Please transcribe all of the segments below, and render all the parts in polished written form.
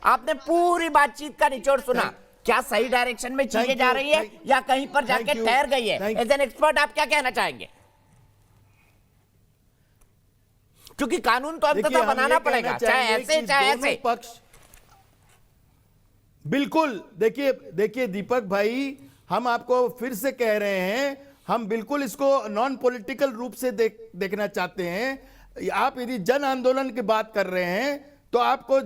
आपने पूरी बातचीत का निचोड़ सुना। क्या सही डायरेक्शन में चीजें जा रही है या कहीं पर जाके ठहर गई है? एज एन एक्सपर्ट आप क्या कहना चाहेंगे? क्योंकि कानून तो अंततः बनाना पड़ेगा, चाहे ऐसे चाहे ऐसे। पक्ष बिल्कुल, देखिए दीपक भाई, हम आपको फिर से कह रहे हैं, हम बिल्कुल इसको नॉन पॉलिटिकल रूप से देखना चाहते हैं। आप यदि जन आंदोलन की बात कर रहे हैं तो आपको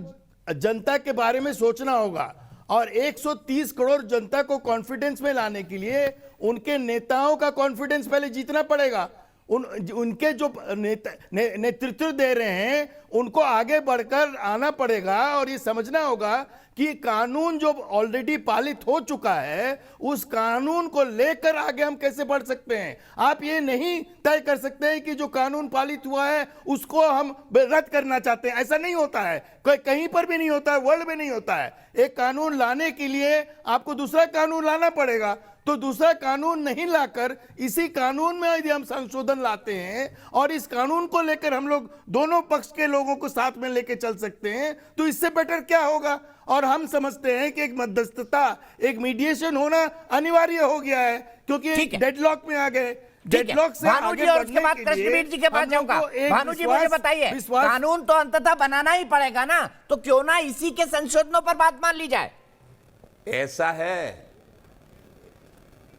जनता के बारे में सोचना होगा, और 130 करोड़ जनता को कॉन्फिडेंस में लाने के लिए उनके नेताओं का कॉन्फिडेंस पहले जीतना पड़ेगा। उनके जो नेतृत्व दे रहे हैं उनको आगे बढ़कर आना पड़ेगा, और ये समझना होगा कि कानून जो ऑलरेडी पालित हो चुका है उस कानून को लेकर आगे हम कैसे बढ़ सकते हैं। आप ये नहीं तय कर सकते हैं कि जो कानून पालित हुआ है उसको हम रद्द करना चाहते हैं, ऐसा नहीं होता है, कहीं पर भी नहीं होता है, वर्ल्ड में नहीं होता है। एक कानून लाने के लिए आपको दूसरा कानून लाना पड़ेगा, तो दूसरा कानून नहीं लाकर इसी कानून में यदि हम संशोधन लाते हैं और इस कानून को लेकर हम लोग दोनों पक्ष के लोगों को साथ में लेकर चल सकते हैं, तो इससे बेटर क्या होगा। और हम समझते हैं कि एक मध्यस्थता, एक मीडिएशन होना अनिवार्य हो गया है, क्योंकि डेडलॉक में आ गए। डेडलॉक से आगे और उसके बाद कृष्णवीर जी के पास जाऊंगा। भानु जी मुझे बताइए, कानून तो अंततः बनाना ही पड़ेगा ना, तो क्यों ना इसी के संशोधनों पर बात मान ली जाए।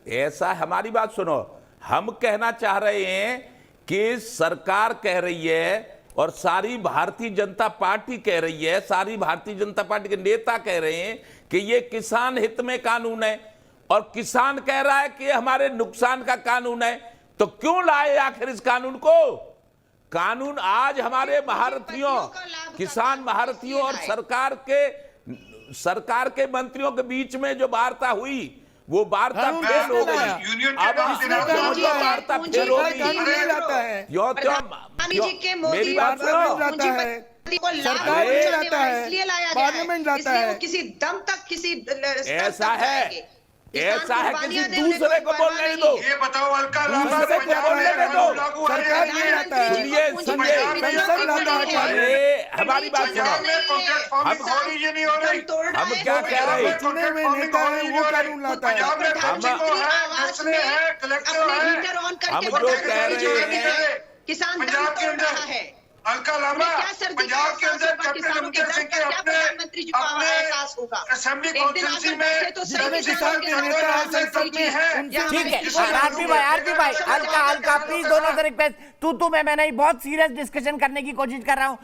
ऐसा हमारी बात सुनो, हम कहना चाह रहे हैं कि सरकार कह रही है और सारी भारतीय जनता पार्टी कह रही है, सारी भारतीय जनता पार्टी के नेता कह रहे हैं कि ये किसान हित में कानून है, और किसान कह रहा है कि हमारे नुकसान का कानून है। तो क्यों लाए आखिर इस कानून को? कानून आज हमारे महारथियों, किसान महारथियों और सरकार के मंत्रियों के बीच में जो वार्ता हुई वो वार्ता फेल हो गई। अब वार्ता फेल हो गई। मेरी बात सुनो, सरकार नहीं लाता है, पार्लियामेंट लाता है। किसी दम तक किसी ऐसा है किसी दूसरे को बोलने दो। ये बताओ, अलका लामा दूसरे को बोलने दो। सरकार नहीं लाता है, हमारी बात सुनो, हम क्या कह रहे हैं? चुने हुए नेता है वो कानून लाता है। हम जो कह रहे हैं, किसान पंजाब के अंदर है अलका लामा, पंजाब के अंदर किसानों के दर्द का क्या प्रधानमंत्री जी को एहसास होगा? असेंबली कॉन्स्टिट्यूंसी में जितने किसान के नेता हैं संसद में हैं। ठीक है, आरपी भाई, अलका प्लीज दोनों से रिक्वेस्ट, तू मैं नहीं, बहुत सीरियस डिस्कशन करने की कोशिश कर रहा हूँ।